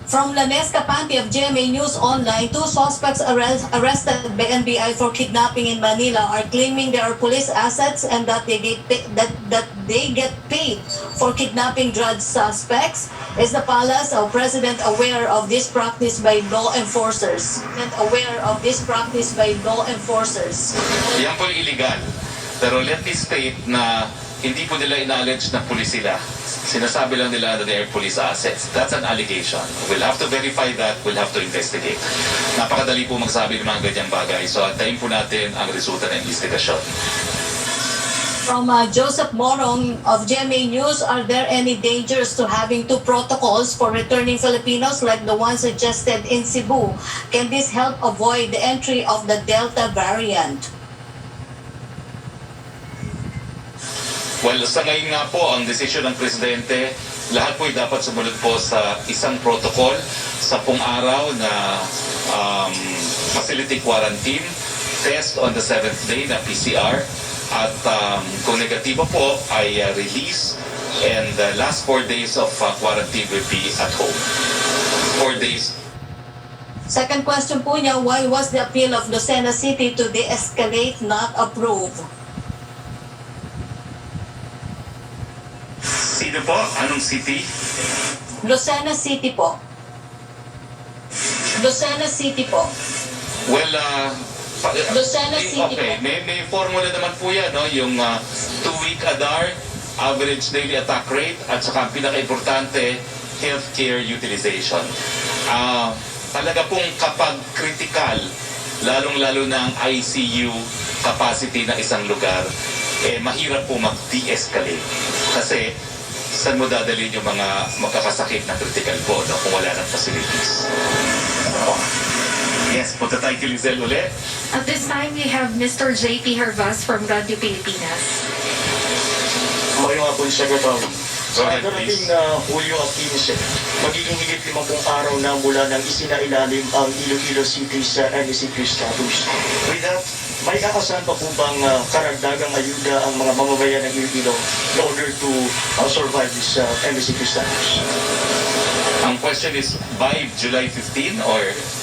From Lanes Capante of GMA News Online, 2 suspects arrested by NBI for kidnapping in Manila are claiming they are police assets and that they get paid for kidnapping drug suspects. Is the palace of President aware of this practice by law enforcers? Yan po yung illegal. Pero let me state na hindi po nila acknowledge na pulis sila. Sinasabi lang nila na they are police assets. That's an allegation. We'll have to verify that. We'll have to investigate. Napakadali po magsabi ng mga ganyang bagay. So, antayin po natin ang resulta ng investigasyon. From Joseph Morong of GMA News, are there any dangers to having 2 protocols for returning Filipinos like the one suggested in Cebu? Can this help avoid the entry of the Delta variant? Well, sa ngayon nga po, ang desisyon ng Presidente, lahat po ay dapat sumunod po sa isang protocol, 10 araw na facility quarantine, test on the 7th day na PCR, at kung negatibo po ay release, and the last 4 days of quarantine will be at home. 4 days. Second question po niya, why was the appeal of Lucena City to de-escalate not approved? Sino po? Anong city? Lucena City po. Well, Lucena City okay, may formula naman po yan, no? Yung 2-week ADAR, average daily attack rate, at saka ang pinaka-importante, healthcare utilization. Talaga pong kapag critical, lalong-lalo na ang ICU capacity ng isang lugar, mahirap po mag-de-escalate. Kasi saan mo dadalhin yung mga magkakasakit na critical po, no? Kung wala ng facilities. Yes, punta tayo kay Lizelle ulit. At this time, we have Mr. JP Hervas from Radio Pilipinas. Magandang hapon, Secretary. Go ahead, Darating please. na Hulyo 15, magiging higit 50 araw na mula nang isinailalim ang Iloilo City sa NECQ status. With that, may aasahan pa po bang karagdagang ayuda ang mga mamamayan ng Iloilo in order to survive this NECQ status? Ang question is, by July 15 or?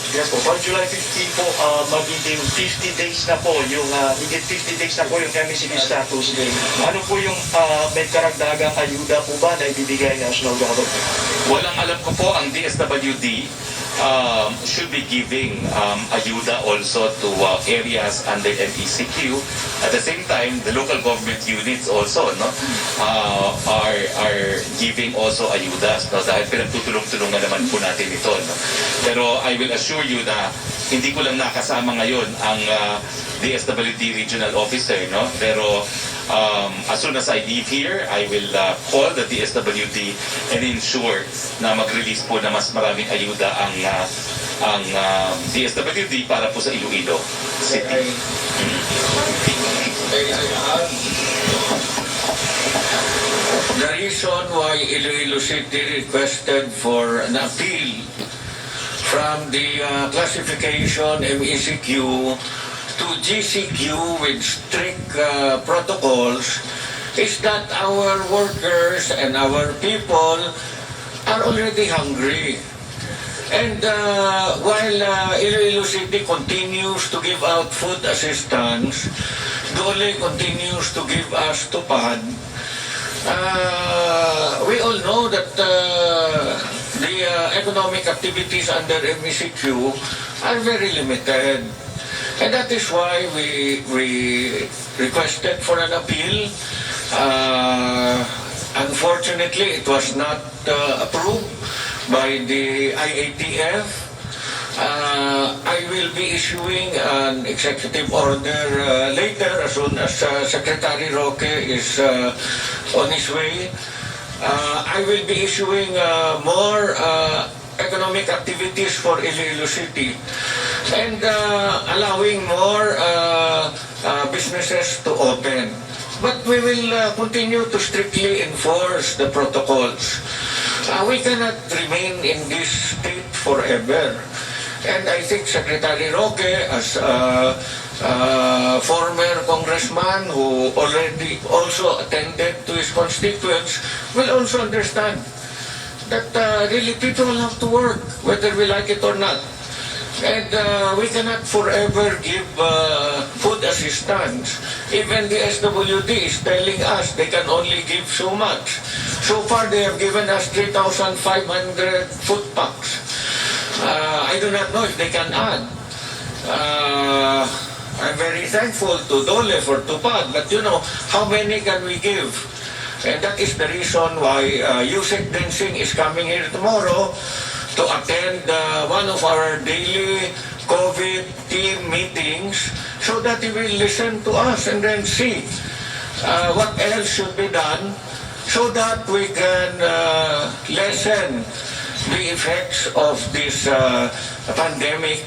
Yes po, by July 15 po, magiging 50 days na po, yung higit 50 days na po yung NECQ status. Ano po yung may karagdagang ayuda po ba na ibibigay ng national government? Walang alam ko po, ang DSWD should be giving ayuda also to areas under NECQ. At the same time, the local government units also are giving also ayudas, no? Dahil pinagtutulong-tulungan naman po natin ito. No? Pero I will assure you na hindi ko lang nakasama ngayon ang DSWD regional officer, no? Pero as soon as I leave here, I will call the DSWD and ensure na mag-release po na mas maraming ayuda ang DSWD para po sa Iloilo City. The reason why Iloilo City requested for an appeal from the classification MECQ to GCQ with strict protocols is that our workers and our people are already hungry. And while Iloilo City continues to give out food assistance, Dole continues to give us tupad. We all know that the economic activities under MECQ are very limited. And that is why we requested for an appeal. Unfortunately, it was not approved by the IATF. I will be issuing an executive order later as soon as Secretary Roque is on his way. I will be issuing more economic activities for Iloilo City and allowing more businesses to open. But we will continue to strictly enforce the protocols. We cannot remain in this state forever. And I think Secretary Roque, as a former congressman who already also attended to his constituents, will also understand that really people have to work, whether we like it or not. And we cannot forever give food assistance. Even the SWD is telling us they can only give so much. So far, they have given us 3,500 food packs. I do not know if they can add. I'm very thankful to Dole for Tupad, but you know, how many can we give? And that is the reason why Yusek Densing is coming here tomorrow to attend one of our daily COVID team meetings so that he will listen to us and then see what else should be done so that we can lessen the effects of this pandemic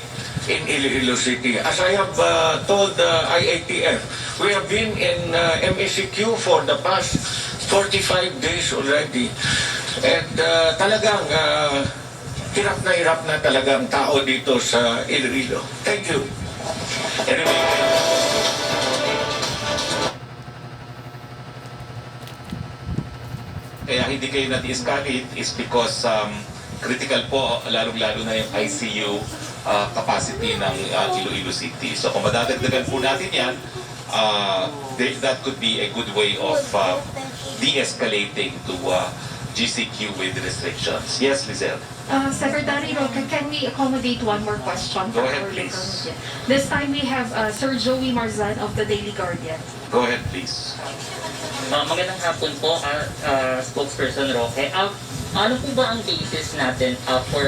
in Iloilo City. As I have told IATF, we have been in MECQ for the past 45 days already. And talagang hirap na talagang tao dito sa Iloilo. Thank you. Anyway, kaya hindi kayo na-de-escalate is because critical po, lalong-lalo na yung ICU capacity ng Iloilo City. So kung madadagdagan po natin yan, that could be a good way of de-escalating to GCQ with restrictions. Yes, Lizelle? Secretary Roque, can we accommodate one more question? Go ahead, please. This time we have Sir Joey Marzan of the Daily Guardian. Go ahead, please. Magandang hapon po, spokesperson Roque. Ano po ba ang basis natin for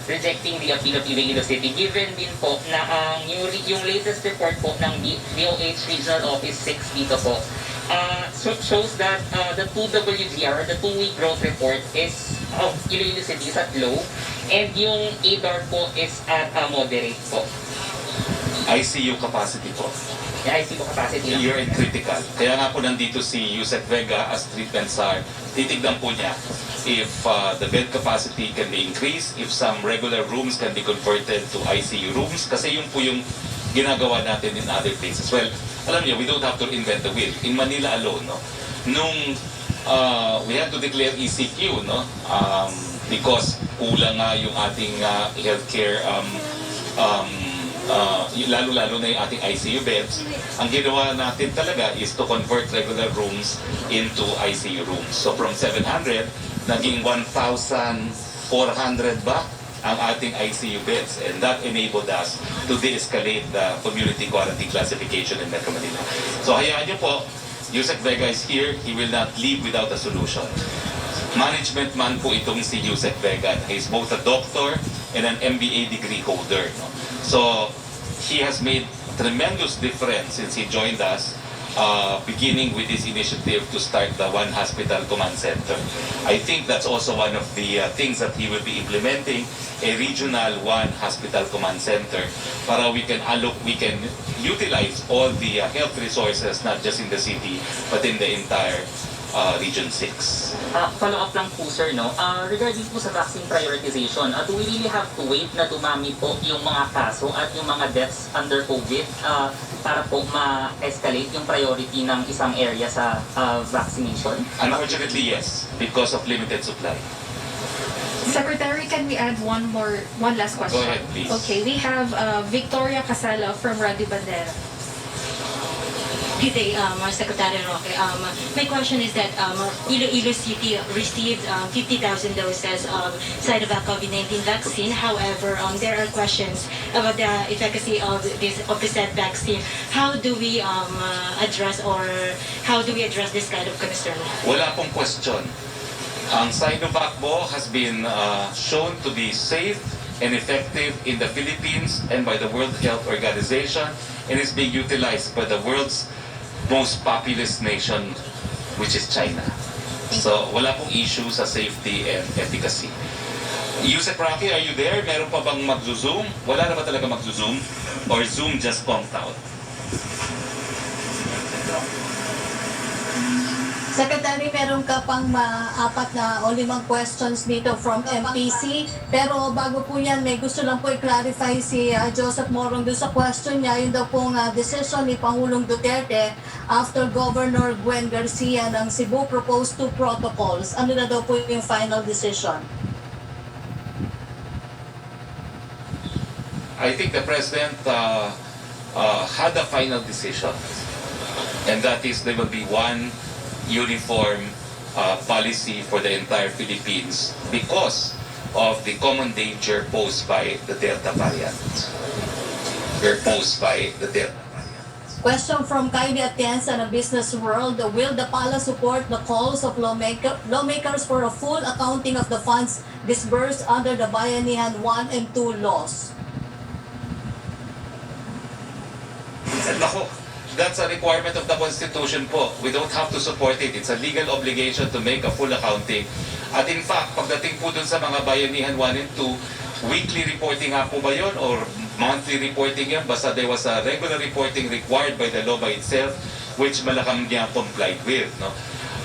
rejecting the appeal of Iloilo City, given din po na yung latest report po ng DOH Regional Office 6 dito po shows that the 2WGR, the 2-week growth report is of Iloilo City is at low and yung ADAR po is at moderate po. ICU capacity po. The ICU capacity lang. You're in critical. Kaya nga po nandito si Yusek Vega as treatment SAR. Titignan po niya if the bed capacity can be increased, if some regular rooms can be converted to ICU rooms. Kasi yun po yung ginagawa natin in other places. Well, alam niyo, we don't have to invent the wheel. In Manila alone, no, nung we had to declare ECQ, no, because kulang nga yung ating healthcare, lalo-lalo na yung ating ICU beds, ang ginawa natin talaga is to convert regular rooms into ICU rooms. So from 700, naging 1,400 ba ang ating ICU beds, and that enabled us to de-escalate the community quarantine classification in Metro Manila. So hayaan niyo po, Yusek Vega is here, he will not leave without a solution. Management man po itong si Yusek Vega. He's both a doctor and an MBA degree holder. No? So he has made tremendous difference since he joined us, beginning with this initiative to start the One Hospital Command Center. I think that's also one of the things that he will be implementing, a regional One Hospital Command Center, para we can utilize all the health resources, not just in the city, but in the entire Region 6. Follow-up lang po, sir, no? Regarding po sa vaccine prioritization, do we really have to wait na dumami po yung mga kaso at yung mga deaths under COVID para po ma-escalate yung priority ng isang area sa vaccination? Unfortunately, yes, because of limited supply. Secretary, can we add one last question? Go ahead, please. Okay, we have Victoria Casala from Radio Bandera. Good day, Secretary Roque. My question is that Iloilo City received 50,000 doses of Sinovac COVID-19 vaccine. However, there are questions about the efficacy of the said vaccine. How do we address this kind of concern? Wala pong question. Ang Sinovac po has been shown to be safe and effective in the Philippines and by the World Health Organization, and is being utilized by the world's most populous nation, which is China. So wala pong issue sa safety and efficacy. Yusek Roque, are you there? Meron pa bang mag-zoom? Wala na ba talaga mag-zoom? Or Zoom just conked out? Secretary, meron ka pang apat na o 5 questions dito from MPC. Pero bago po yan, may gusto lang po i-clarify si Joseph Morong doon sa question niya. Yun daw pong decision ni Pangulong Duterte after Governor Gwen Garcia ng Cebu proposed 2 protocols. Ano na daw po yung final decision? I think the President had a final decision. And that is there will be one uniform policy for the entire Philippines because of the common danger posed by the Delta variant. Question from Kylie Atienza ng Business World. Will the PALA support the calls of lawmakers for a full accounting of the funds disbursed under the Bayanihan 1 and 2 laws? Nako, that's a requirement of the Constitution po. We don't have to support it. It's a legal obligation to make a full accounting. At in fact, pagdating po dun sa mga Bayanihan 1 and 2, weekly reporting nga po ba yun or monthly reporting yan? Basta there was a regular reporting required by the law by itself which Malacanang niya complied with. No?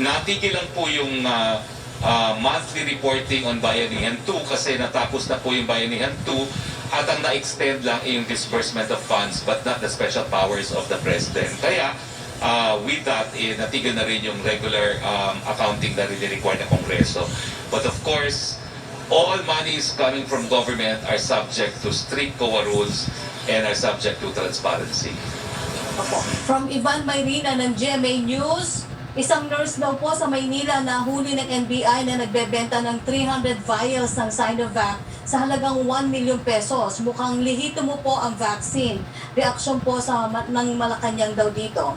Natigil lang po yung monthly reporting on Bayanihan 2 kasi natapos na po yung Bayanihan 2 at ang na-extend lang yung disbursement of funds but not the special powers of the President. Kaya, with that, natigil na rin yung regular accounting na rin required ng Kongreso. But of course, all monies coming from government are subject to strict COA rules and are subject to transparency. From Ivan Mayrina ng GMA News, isang nurse daw po sa Maynila na huli ng NBI na nagbebenta ng 300 vials ng Sinovac sa halagang 1 million pesos. Mukhang lihito mo po ang vaccine. Reaksyon po ng Malacanang daw dito.